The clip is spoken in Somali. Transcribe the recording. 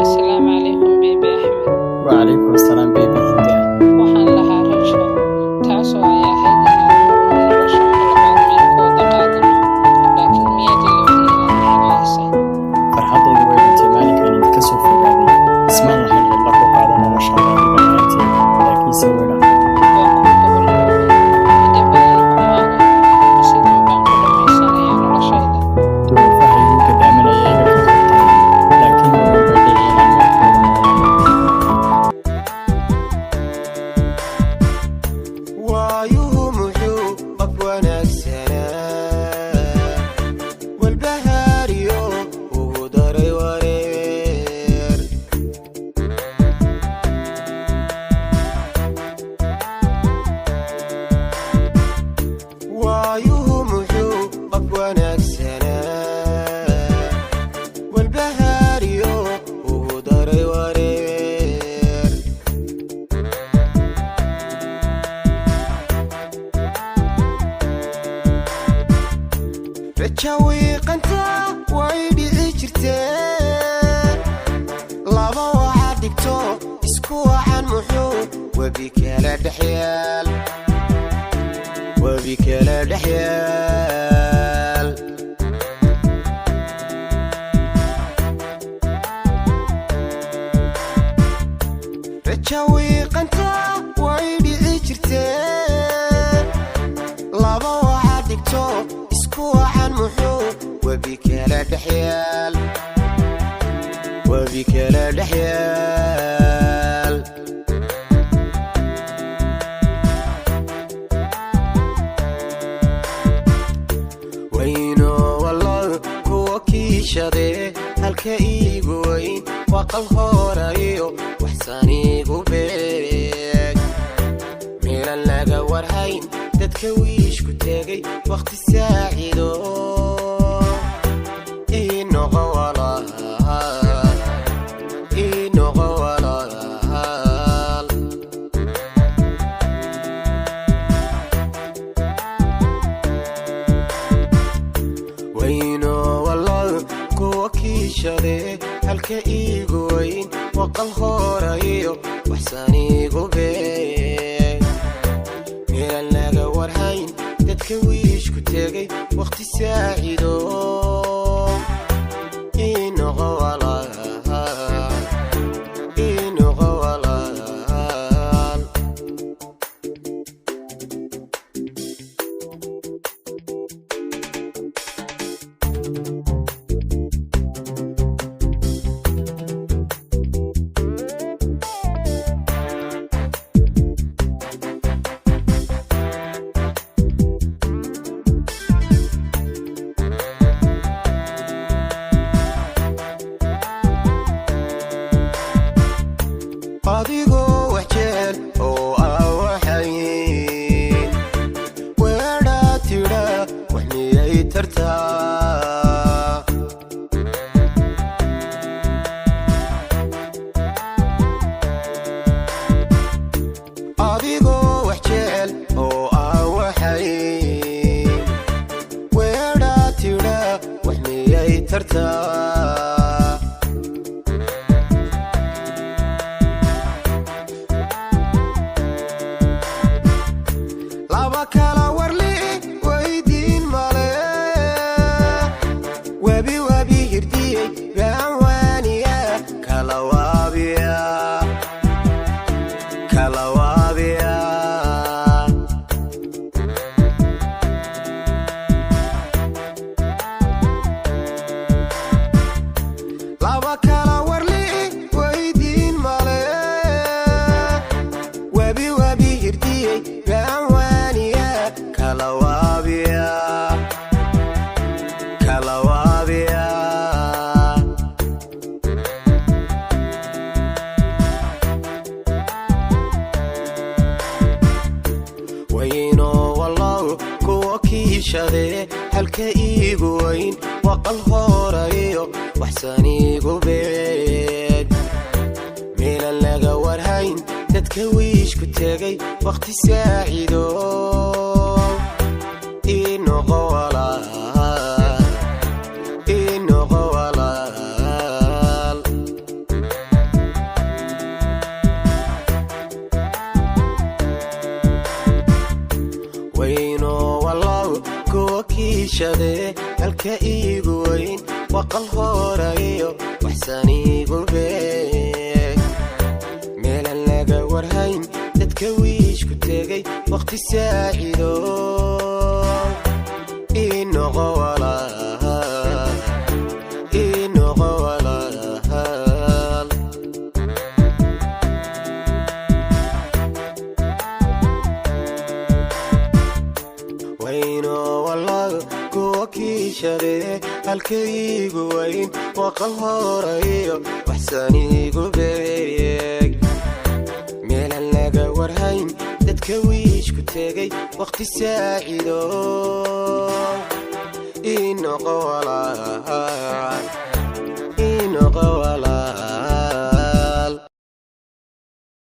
السلام عليكم بيبي أحمد. وعليكم السلام بيبي هند. waxaan lahaa rajo taasoo ay ahayd inaan nolosha labaad meelkooda qaadano laakiin miyaad ilowday inaad naga haysay farxadaydu way dhintay maalinkan idinka soo fogaaday ismaan lahayn cidla ku qaada noloshaada dhibaateed laakiinse way dhacday waa kuu gobolloobay hadda badan kumaaga sidan baan ku dhammaysanayaa noloshayda duruufaha igu gadaamanaya iga ka furtay laakiin waa uga dhici inaan meelkooda noolaano waayuhu muxuu qab wanaagsanaa walbahaariyo ugu daray wareer waayuhu muxuu qab wanaagsanaa walbahaariyo ugu daray wareer rajo wiiqantaa way dhici jirtee laba waxaad dhigto isku wacan muxuu webi kala dhex yaal rajo wiiqantaa way dhici jirtee laba waxaad dhigto isku wacan muxuu webi kala dhex yaal wayno wallow kuwa kiishadee halka iigu weyn waa qal horayo waxsaan iigu beeg meelan laga warhayn dadka wiishku tegay waqti saacido ii noqo walaal wayno wallow kuwa kiishadee halka iigu weyn waa qal horayo waxsaan iigu beeg meelan laga warhayn dadka wiishku tegay waqti saacido ii noqo walaal adigoo wax jeel oo aan waxayn weedhaa tidha wax miyay tartaa adigoo wax jeel oo aan waxayn weedhaa tidha wax miyay tartaa laba kala warli weydiin male webi hirdiyey gaanwaaniya kala waabiya laba kala warli weydiin male webi hirdiyey gaanwaaniya kala waabiya wayno wallow kuwa kiishadee halka iigu weyn waa qal horayo waxsaan iigu beeg meelan laga warhayn dadka wiishku tegay waqti saacido ii noqo walaal kiishade halka iigu weyn waqal horayo waxsan iigu beeg meelan laga warhayn dadka wiishku tegay waqti saacido inoqo walaal inoqo walaal wayno walaal kuwa kiishade halka iigu weyn waqal horayo waxsan iigu beeg meelan laga warhayn dadka wiishku tegay waqti saacido inoqo walaal inoqo